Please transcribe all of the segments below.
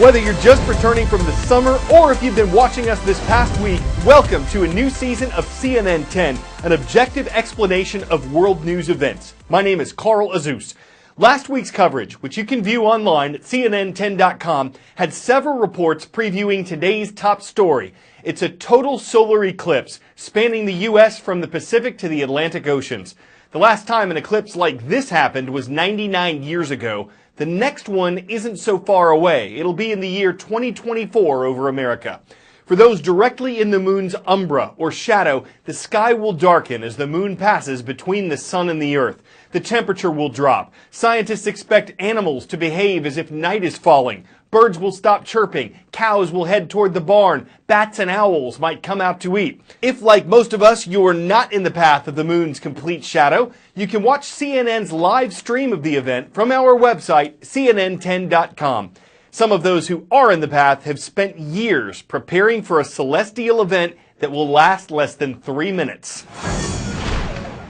Whether you're just returning from the summer or if you've been watching us this past week, welcome to a new season of CNN10, an objective explanation of world news events. My name is Carl Azus. Last week's coverage, which you can view online at CNN10.com, had several reports previewing today's top story. It's a total solar eclipse spanning the U.S. from the Pacific to the Atlantic Oceans. The last time an eclipse like this happened was 99 years ago. The next one isn't so far away. It'll be in the year 2024 over America. For those directly in the moon's umbra, or shadow, the sky will darken as the moon passes between the sun and the earth. The temperature will drop. Scientists expect animals to behave as if night is falling. Birds will stop chirping. Cows will head toward the barn. Bats and owls might come out to eat. If, like most of us, you're not in the path of the moon's complete shadow, you can watch CNN's live stream of the event from our website, CNN10.com. Some of those who are in the path have spent years preparing for a celestial event that will last less than 3 minutes.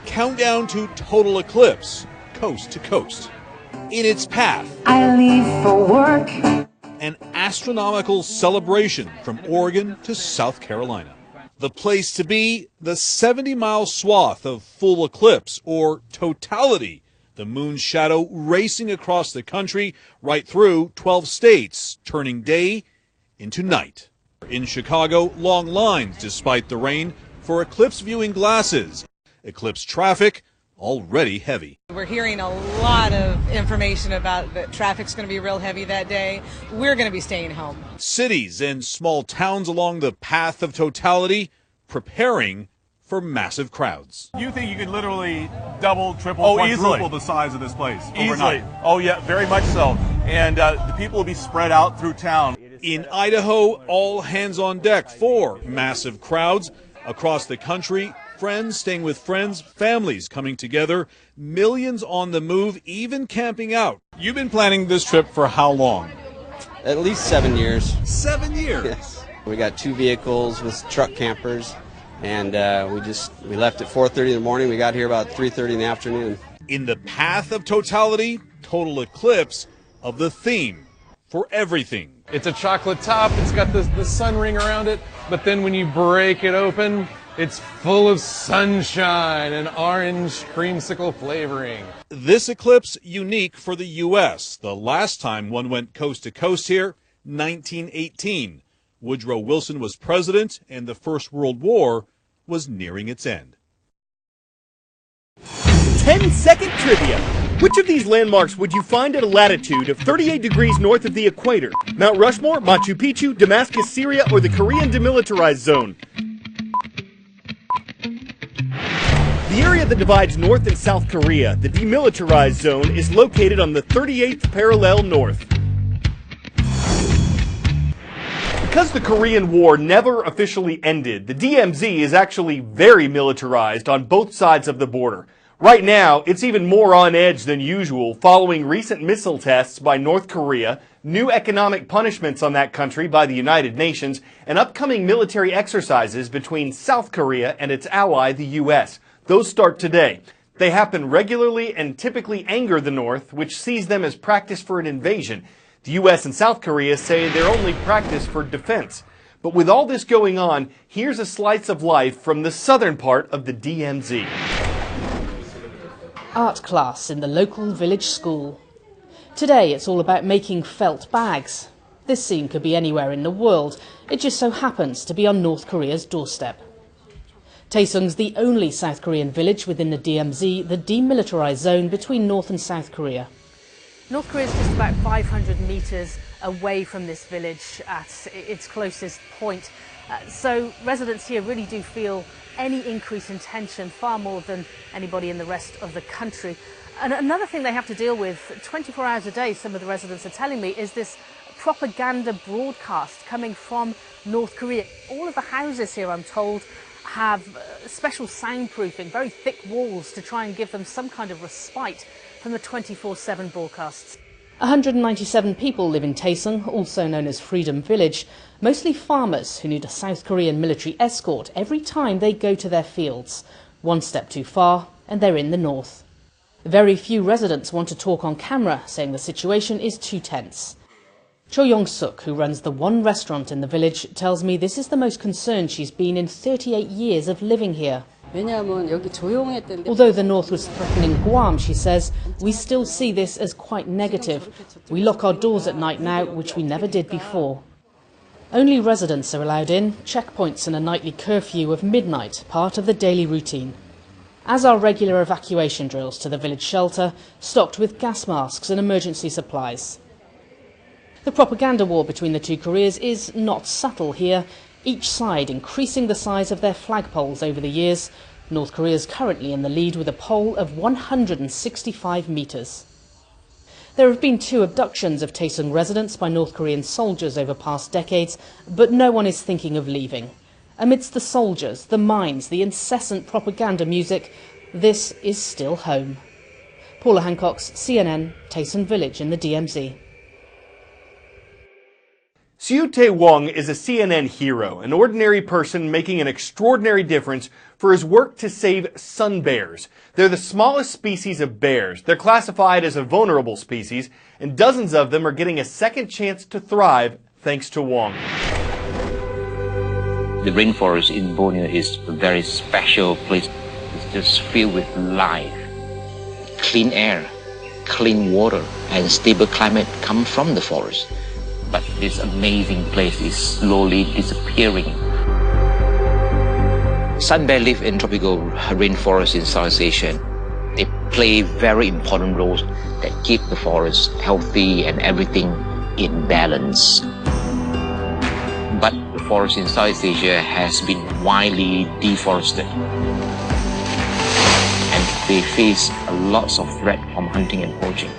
Countdown to total eclipse, coast to coast. In its path, I leave for work. An astronomical celebration from Oregon to South Carolina. The place to be, the 70-mile swath of full eclipse, or totality. The moon's shadow racing across the country right through 12 states, turning day into night. In Chicago, long lines despite the rain for eclipse viewing glasses. Eclipse traffic already heavy. We're hearing a lot of information about that traffic's going to be real heavy that day. We're going to be staying home. Cities and small towns along the path of totality preparing for massive crowds. You think you could literally double, triple, quadruple the size of this place overnight? Oh yeah, very much so. And the people will be spread out through town. In Idaho, all hands on deck for massive crowds across the country. Friends staying with friends, families coming together, millions on the move, even camping out. You've been planning this trip for how long? At least 7 years. 7 years? Yes. We got 2 vehicles with truck campers, and we left at 4:30 in the morning. We got here about 3:30 in the afternoon. In the path of totality, total eclipse of the theme for everything. It's a chocolate top, it's got the sun ring around it, but then when you break it open, it's full of sunshine and orange creamsicle flavoring. This eclipse unique for the U.S. The last time one went coast to coast here, 1918. Woodrow Wilson was president and the First World War was nearing its end. 10-second trivia. Which of these landmarks would you find at a latitude of 38 degrees north of the equator? Mount Rushmore, Machu Picchu, Damascus, Syria, or the Korean Demilitarized Zone? The area that divides North and South Korea, the Demilitarized Zone, is located on the 38th parallel north. Because the Korean War never officially ended, the DMZ is actually very militarized on both sides of the border. Right now, it's even more on edge than usual following recent missile tests by North Korea, new economic punishments on that country by the United Nations, and upcoming military exercises between South Korea and its ally, the U.S. Those start today. They happen regularly and typically anger the North, which sees them as practice for an invasion. The U.S. and South Korea say they're only practice for defense. But with all this going on, here's a slice of life from the southern part of the DMZ. Art class in the local village school. Today it's all about making felt bags. This scene could be anywhere in the world. It just so happens to be on North Korea's doorstep. Taesung's the only South Korean village within the DMZ, the demilitarized zone between North and South Korea. North Korea is just about 500 metres away from this village at its closest point. So residents here really do feel any increase in tension far more than anybody in the rest of the country. And another thing they have to deal with 24 hours a day, some of the residents are telling me, is this propaganda broadcast coming from North Korea. All of the houses here, I'm told, have special soundproofing, very thick walls to try and give them some kind of respite from the 24/7 broadcasts. 197 people live in Taesung, also known as Freedom Village, mostly farmers who need a South Korean military escort every time they go to their fields. One step too far and they're in the north. Very few residents want to talk on camera, saying the situation is too tense. Cho Yong-suk, who runs the one restaurant in the village, tells me this is the most concerned she's been in 38 years of living here. Although the North was threatening Guam, she says, we still see this as quite negative. We lock our doors at night now, which we never did before. Only residents are allowed in, checkpoints and a nightly curfew of midnight, part of the daily routine. As are regular evacuation drills to the village shelter, stocked with gas masks and emergency supplies. The propaganda war between the two Koreas is not subtle here, each side increasing the size of their flagpoles over the years. North Korea is currently in the lead with a pole of 165 metres. There have been 2 abductions of Taesung residents by North Korean soldiers over past decades, but no one is thinking of leaving. Amidst the soldiers, the mines, the incessant propaganda music, this is still home. Paula Hancock's CNN, Taesung Village in the DMZ. Siu Tae-wong is a CNN hero, an ordinary person making an extraordinary difference for his work to save sun bears. They're the smallest species of bears. They're classified as a vulnerable species, and dozens of them are getting a second chance to thrive thanks to Wong. The rainforest in Borneo is a very special place. It's just filled with life. Clean air, clean water, and stable climate come from the forest. But this amazing place is slowly disappearing. Sun bear live in tropical rainforest in Southeast Asia. They play very important roles that keep the forest healthy and everything in balance. But the forest in Southeast Asia has been widely deforested. And they face a lot of threat from hunting and poaching.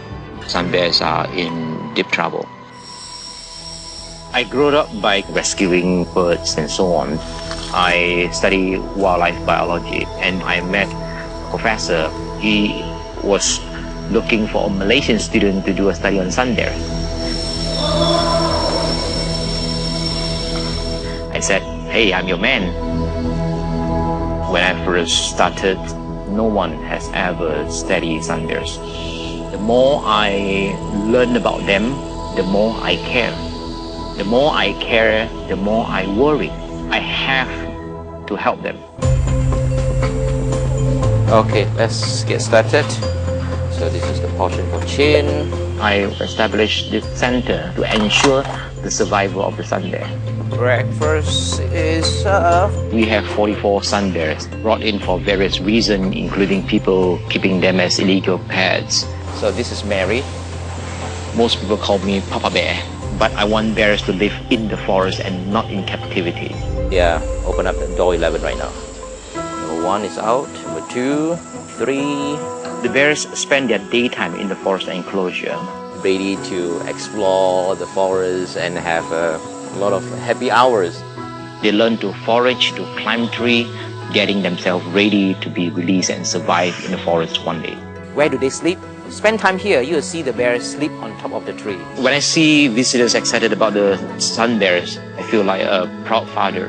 Sun bears are in deep trouble. I grew up by rescuing birds and so on. I study wildlife biology and I met a professor. He was looking for a Malaysian student to do a study on sun bear. I said, hey, I'm your man. When I first started, no one has ever studied sun bears. The more I learn about them, the more I care. The more I care, the more I worry. I have to help them. Okay, let's get started. So this is the portion for chin. I established this center to ensure the survival of the sun bear. Breakfast is served. We have 44 sun bears brought in for various reasons, including people keeping them as illegal pets. So this is Mary. Most people call me Papa Bear. But I want bears to live in the forest and not in captivity. Yeah, open up the door 11 right now. Number 1 is out, number 2, 3. The bears spend their daytime in the forest enclosure, ready to explore the forest and have a lot of happy hours. They learn to forage, to climb trees, getting themselves ready to be released and survive in the forest one day. Where do they sleep? Spend time here, you'll see the bears sleep on top of the tree. When I see visitors excited about the sun bears, I feel like a proud father.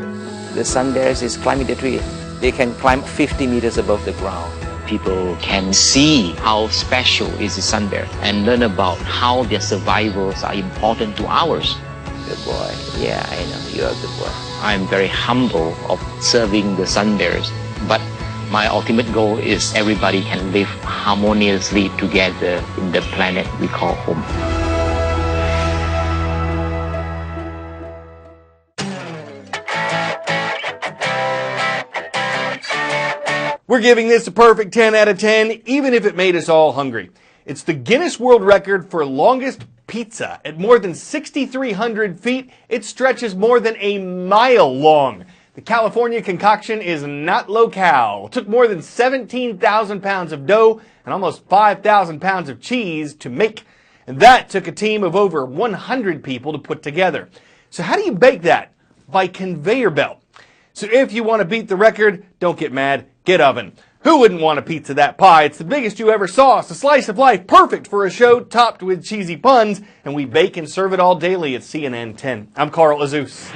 The sun bears is climbing the tree. They can climb 50 meters above the ground. People can see how special is the sun bear and learn about how their survivals are important to ours. Good boy. Yeah, I know, you're a good boy. I'm very humble of serving the sun bears, but my ultimate goal is everybody can live harmoniously together in the planet we call home. We're giving this a perfect 10 out of 10, even if it made us all hungry. It's the Guinness World Record for longest pizza. At more than 6,300 feet, it stretches more than a mile long. The California concoction is not low-cal. It took more than 17,000 pounds of dough and almost 5,000 pounds of cheese to make. And that took a team of over 100 people to put together. So how do you bake that? By conveyor belt. So if you want to beat the record, don't get mad, get oven. Who wouldn't want a pizza that pie? It's the biggest you ever saw. It's a slice of life, perfect for a show topped with cheesy puns. And we bake and serve it all daily at CNN10. I'm Carl Azus.